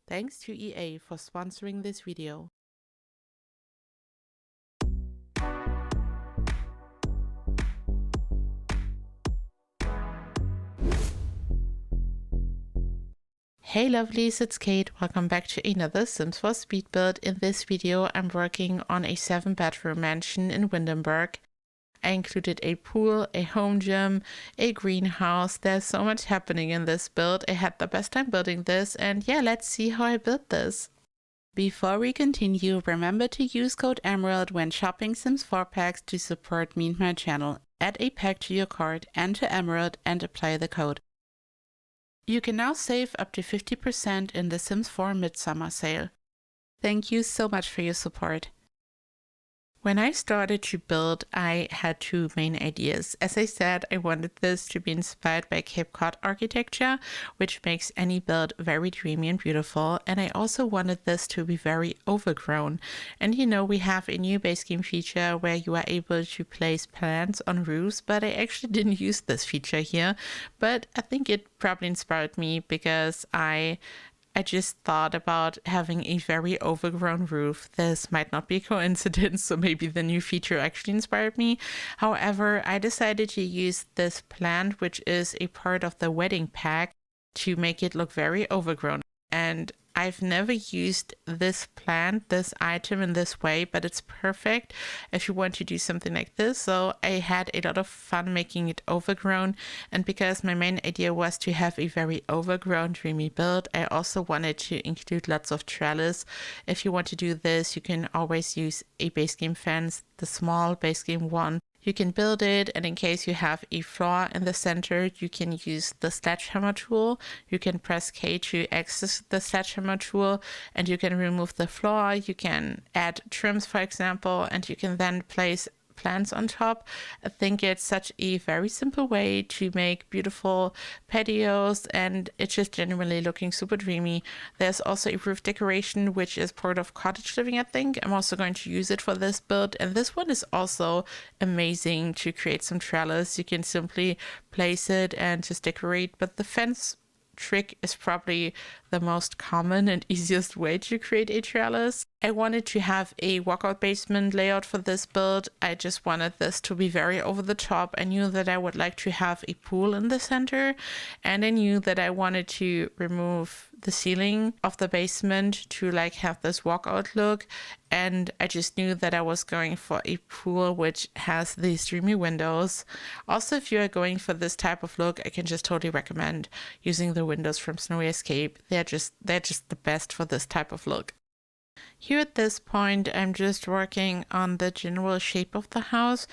Thanks to EA for sponsoring this video. Hey lovelies, it's Kate. Welcome back to another Sims 4 speed build. In this video, I'm working on a 7-bedroom mansion in Windenburg. I included a pool, a home gym, a greenhouse. There's so much happening in this build. I had the best time building this, and yeah, let's see how I built this. Before we continue, remember to use code EMERALD when shopping Sims 4 packs to support me and my channel. Add a pack to your cart, enter Emerald, and apply the code. You can now save up to 50% in the Sims 4 Midsummer sale. Thank you so much for your support. When I started to build, I had two main ideas. As I said, I wanted this to be inspired by Cape Cod architecture, which makes any build very dreamy and beautiful. And I also wanted this to be very overgrown. And you know, we have a new base game feature where you are able to place plants on roofs, but I actually didn't use this feature here. But I think it probably inspired me because I just thought about having a very overgrown roof. This might not be a coincidence, so maybe the new feature actually inspired me. However, I decided to use this plant, which is a part of the wedding pack, to make it look very overgrown. And I've never used this plant, this item in this way, but it's perfect if you want to do something like this. So I had a lot of fun making it overgrown. And because my main idea was to have a very overgrown, dreamy build, I also wanted to include lots of trellis. If you want to do this, you can always use a base game fence, the small base game one. You can build it, and in case you have a flaw in the center, you can use the sledgehammer tool. You can press K to access the sledgehammer tool, and you can remove the flaw. You can add trims, for example, and you can then place plants on top. I think it's such a very simple way to make beautiful patios, and it's just genuinely looking super dreamy. There's also a roof decoration, which is part of cottage living, I think. I'm also going to use it for this build, and this one is also amazing to create some trellis. You can simply place it and just decorate, but the fence trick is probably the most common and easiest way to create a trellis. I wanted to have a walkout basement layout for this build. I just wanted this to be very over the top. I knew that I would like to have a pool in the center, and I knew that I wanted to remove the ceiling of the basement to like have this walkout look. And I just knew that I was going for a pool which has these dreamy windows. Also, if you are going for this type of look, I can just totally recommend using the windows from Snowy Escape. They're just the best for this type of look. Here at this point, I'm just working on the general shape of the house.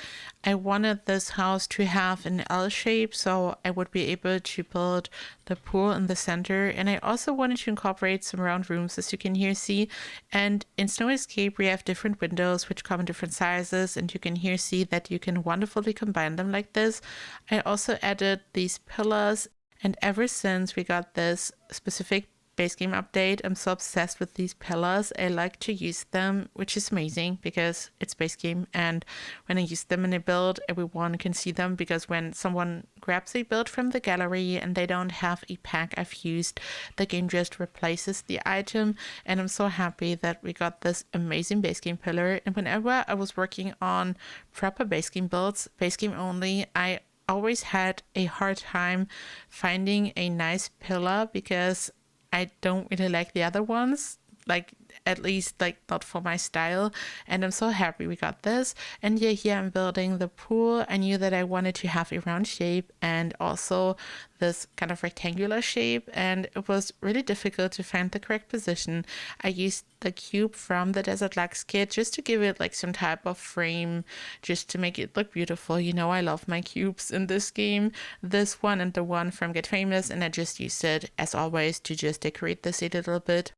I wanted this house to have an L shape, so I would be able to build the pool in the center. And I also wanted to incorporate some round rooms, as you can here see. And in Snow Escape, we have different windows which come in different sizes, and you can here see that you can wonderfully combine them like this. I also added these pillars, and ever since we got this specific base game update, I'm so obsessed with these pillars. I like to use them, which is amazing because it's base game, and when I use them in a build, everyone can see them, because when someone grabs a build from the gallery and they don't have a pack I've used, the game just replaces the item. And I'm so happy that we got this amazing base game pillar. And whenever I was working on proper base game builds, base game only, I always had a hard time finding a nice pillar because I don't really like the other ones, like at least like not for my style. And I'm so happy we got this. And yeah, here I'm building the pool. I knew that I wanted to have a round shape and also this kind of rectangular shape, and it was really difficult to find the correct position. I used the cube from the Desert Lux kit just to give it like some type of frame, just to make it look beautiful. You know, I love my cubes in this game, this one and the one from Get Famous, and I just used it as always to just decorate this a little bit.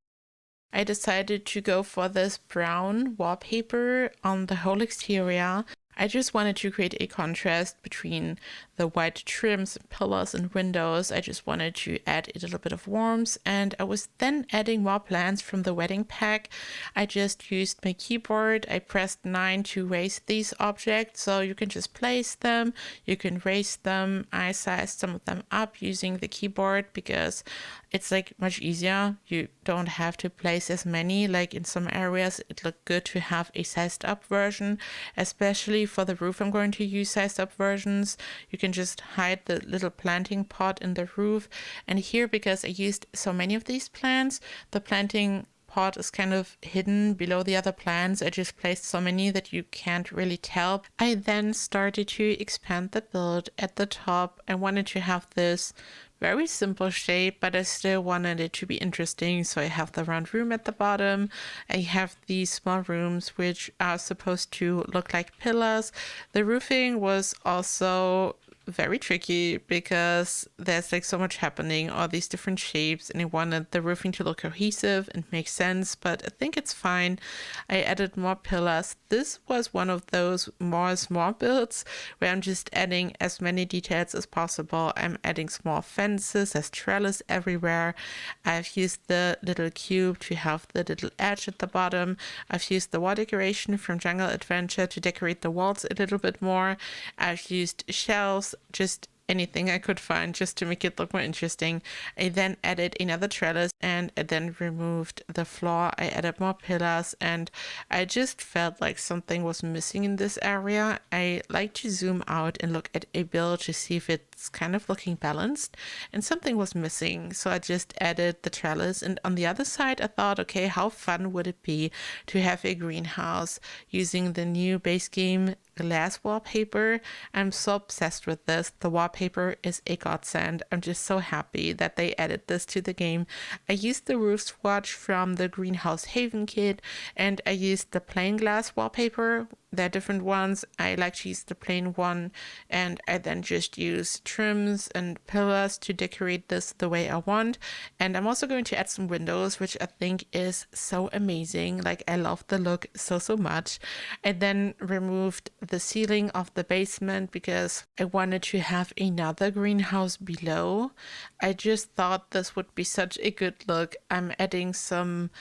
I decided to go for this brown wallpaper on the whole exterior. I just wanted to create a contrast between the white trims, pillars, and windows. I just wanted to add a little bit of warmth, and I was then adding more plants from the wedding pack. I just used my keyboard. I pressed 9 to raise these objects, so you can just place them, you can raise them. I sized some of them up using the keyboard because it's like much easier. You don't have to place as many. Like in some areas, it looked good to have a sized up version, especially for the roof. I'm going to use sized up versions. You can just hide the little planting pot in the roof. And here, because I used so many of these plants, the planting pot is kind of hidden below the other plants. I just placed so many that you can't really tell. I then started to expand the build at the top. I wanted to have this very simple shape, but I still wanted it to be interesting. So I have the round room at the bottom. I have these small rooms which are supposed to look like pillars. The roofing was also very tricky because there's like so much happening, all these different shapes, and I wanted the roofing to look cohesive and make sense, but I think it's fine. I added more pillars. This was one of those more small builds where I'm just adding as many details as possible. I'm adding small fences, there's trellis everywhere. I've used the little cube to have the little edge at the bottom. I've used the wall decoration from Jungle Adventure to decorate the walls a little bit more. I've used shelves, just anything I could find just to make it look more interesting. I then added another trellis and I then removed the floor. I added more pillars and I just felt like something was missing in this area. I like to zoom out and look at a build to see if it's kind of looking balanced, and something was missing. So I just added the trellis, and on the other side I thought, okay, how fun would it be to have a greenhouse using the new base game glass wallpaper. I'm so obsessed with this. The wallpaper is a godsend. I'm just so happy that they added this to the game. I used the roof swatch from the Greenhouse Haven kit, and I used the plain glass wallpaper. There are different ones. I like to use the plain one, and I then just use trims and pillars to decorate this the way I want. And I'm also going to add some windows, which I think is so amazing. Like, I love the look so much. I then removed the ceiling of the basement because I wanted to have another greenhouse below. I just thought this would be such a good look. I'm adding some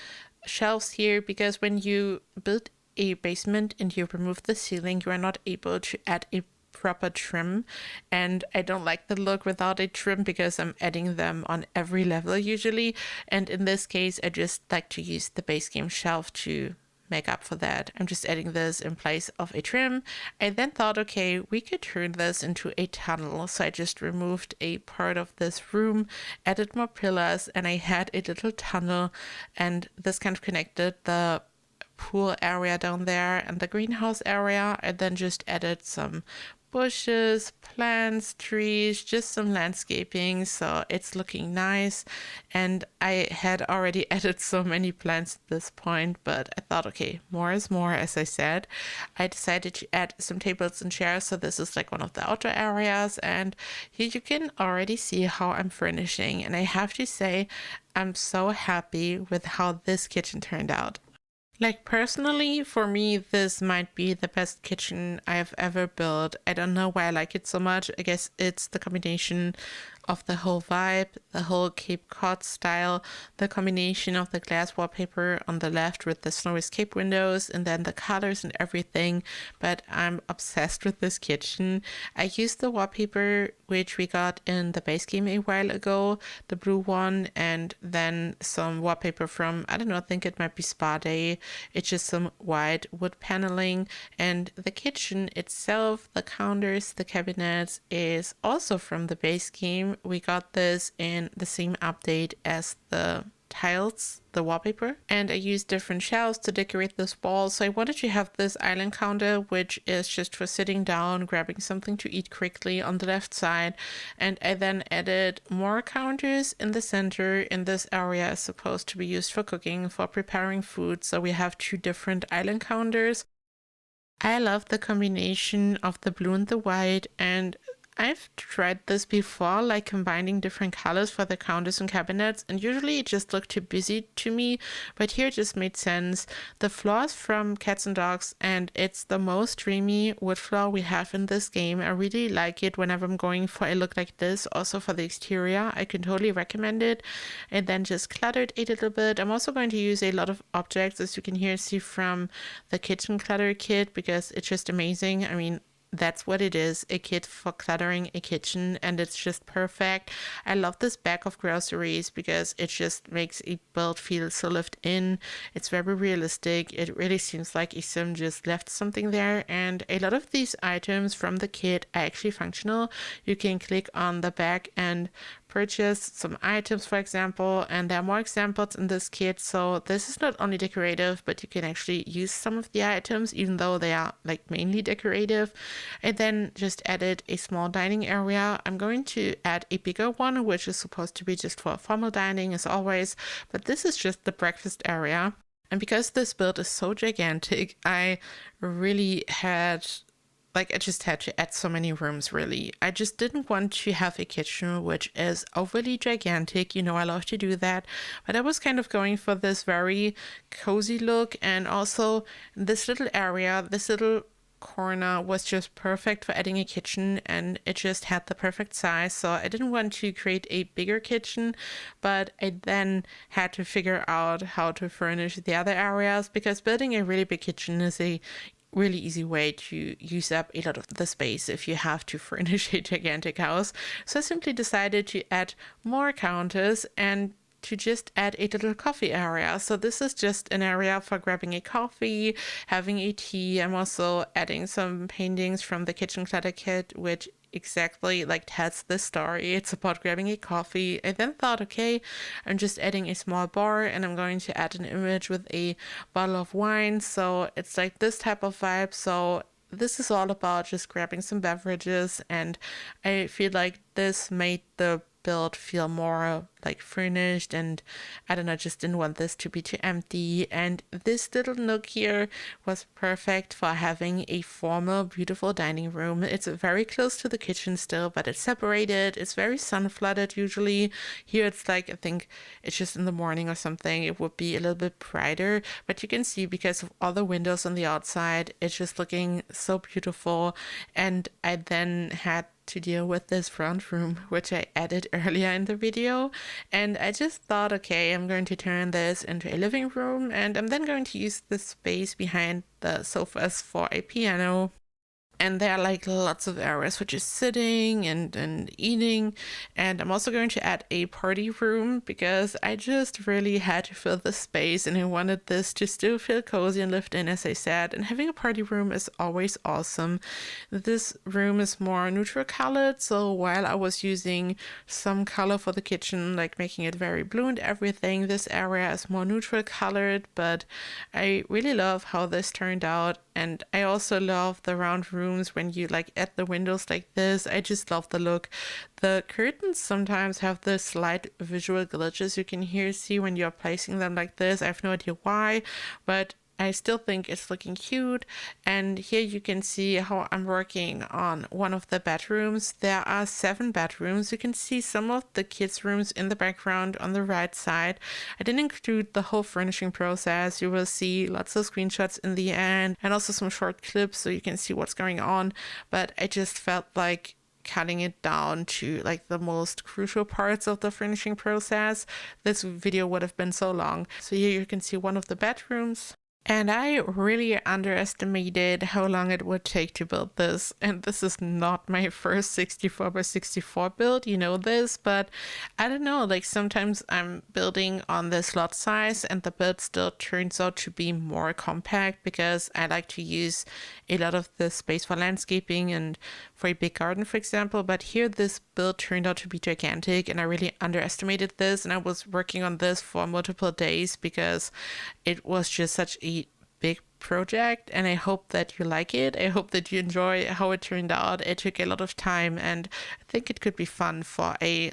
shelves here because when you build a basement and you remove the ceiling, you are not able to add a proper trim, and I don't like the look without a trim because I'm adding them on every level usually, and in this case I just like to use the base game shelf to make up for that. I'm just adding this in place of a trim. I then thought, okay, we could turn this into a tunnel, so I just removed a part of this room, added more pillars, and I had a little tunnel, and this kind of connected the pool area down there and the greenhouse area. I then just added some bushes, plants, trees, just some landscaping, so it's looking nice. And I had already added so many plants at this point, but I thought, okay, more is more, as I said. I decided to add some tables and chairs, so this is like one of the outdoor areas, and here you can already see how I'm furnishing, and I have to say I'm so happy with how this kitchen turned out. Like, personally, for me, this might be the best kitchen I've ever built. I don't know why I like it so much. I guess it's the combination of the whole vibe, the whole Cape Cod style, the combination of the glass wallpaper on the left with the snowy Cape windows, and then the colors and everything. But I'm obsessed with this kitchen. I used the wallpaper which we got in the base game a while ago, the blue one, and then some wallpaper from, I don't know, I think it might be Spa Day. It's just some white wood paneling, and the kitchen itself, the counters, the cabinets, is also from the base game. We got this in the same update as the tiles, the wallpaper, and I used different shelves to decorate this wall. So I wanted to have this island counter, which is just for sitting down, grabbing something to eat quickly on the left side, and I then added more counters in the center. In this area is supposed to be used for cooking, for preparing food, so we have 2 different island counters. I love the combination of the blue and the white, and I've tried this before, like combining different colors for the counters and cabinets, and usually it just looked too busy to me, but here it just made sense. The floor is from Cats and Dogs, and it's the most dreamy wood floor we have in this game. I really like it whenever I'm going for a look like this. Also for the exterior, I can totally recommend it. And then just cluttered a little bit. I'm also going to use a lot of objects, as you can here see from the kitchen clutter kit, because it's just amazing. I mean, that's what it is, a kit for cluttering a kitchen, and it's just perfect. I love this bag of groceries because it just makes a build feel so lived in. It's very realistic. It really seems like a sim just left something there, and a lot of these items from the kit are actually functional. You can click on the bag and purchase some items, for example, and there are more examples in this kit. So this is not only decorative, but you can actually use some of the items even though they are like mainly decorative. And then just added a small dining area. I'm going to add a bigger one, which is supposed to be just for formal dining as always, but this is just the breakfast area. And because this build is so gigantic, I just had to add so many rooms, really. I just didn't want to have a kitchen which is overly gigantic. You know, I love to do that. But I was kind of going for this very cozy look. And also this little area, this little corner was just perfect for adding a kitchen, and it just had the perfect size. So I didn't want to create a bigger kitchen, but I then had to figure out how to furnish the other areas, because building a really big kitchen is a really easy way to use up a lot of the space if you have to furnish a gigantic house. So I simply decided to add more counters and to just add a little coffee area. So this is just an area for grabbing a coffee, having a tea. I'm also adding some paintings from the kitchen clutter kit, which exactly like tells the story. It's about grabbing a coffee. I then thought, okay, I'm just adding a small bar and I'm going to add an image with a bottle of wine. So it's like this type of vibe. So this is all about just grabbing some beverages, and I feel like this made the build feel more like furnished, and I don't know, just didn't want this to be too empty. And this little nook here was perfect for having a formal, beautiful dining room. It's very close to the kitchen still, but it's separated. It's very sun flooded usually. Here it's like, I think it's just in the morning or something, it would be a little bit brighter, but you can see because of all the windows on the outside, it's just looking so beautiful. And I then had to deal with this front room, which I added earlier in the video. And I just thought, okay, I'm going to turn this into a living room, and I'm then going to use the space behind the sofas for a piano. And there are like lots of areas for just sitting and eating. And I'm also going to add a party room because I just really had to fill the space, and I wanted this to still feel cozy and lived in, as I said. And having a party room is always awesome. This room is more neutral colored, so while I was using some color for the kitchen, like making it very blue and everything, this area is more neutral colored. But I really love how this turned out. And I also love the round rooms when you like add the windows like this. I just love the look. The curtains sometimes have the slight visual glitches you can here see when you're placing them like this. I have no idea why, but I still think it's looking cute. And here you can see how I'm working on one of the bedrooms. There are 7 bedrooms. You can see some of the kids' rooms in the background on the right side. I didn't include the whole furnishing process. You will see lots of screenshots in the end and also some short clips so you can see what's going on. But I just felt like cutting it down to like the most crucial parts of the furnishing process. This video would have been so long. So here you can see one of the bedrooms. And I really underestimated how long it would take to build this. And this is not my first 64 by 64 build, you know this, but I don't know, like sometimes I'm building on this lot size and the build still turns out to be more compact because I like to use a lot of the space for landscaping and for a big garden, for example. But here this build turned out to be gigantic and I really underestimated this, and I was working on this for multiple days because it was just such a big project, and I hope that you like it. I hope that you enjoy how it turned out. It took a lot of time and I think it could be fun for a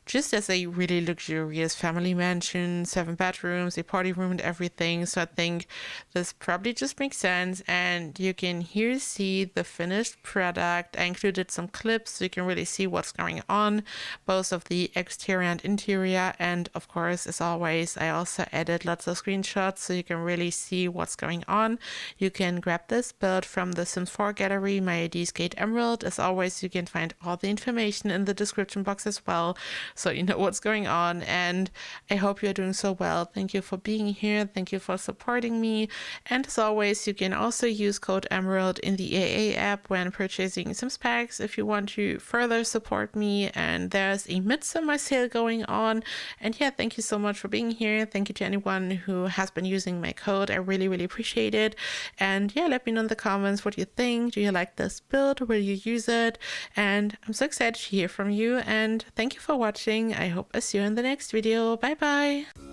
just as a really luxurious family mansion, 7 bedrooms, a party room and everything. So I think this probably just makes sense. And you can here see the finished product. I included some clips so you can really see what's going on, both of the exterior and interior. And of course, as always, I also added lots of screenshots so you can really see what's going on. You can grab this build from the Sims 4 gallery. My ID is KateEmerald. As always, you can find all the information in the description box as well, so you know what's going on. And I hope you're doing so well. Thank you for being here. Thank you for supporting me. And as always, you can also use code Emerald in the AA app when purchasing Sims packs if you want to further support me. And there's a midsummer sale going on. And yeah, thank you so much for being here. Thank you to anyone who has been using my code. I really, really appreciate it. And yeah, let me know in the comments what you think. Do you like this build? Will you use it? And I'm so excited to hear from you. And thank you for watching. I hope I see you in the next video. Bye bye.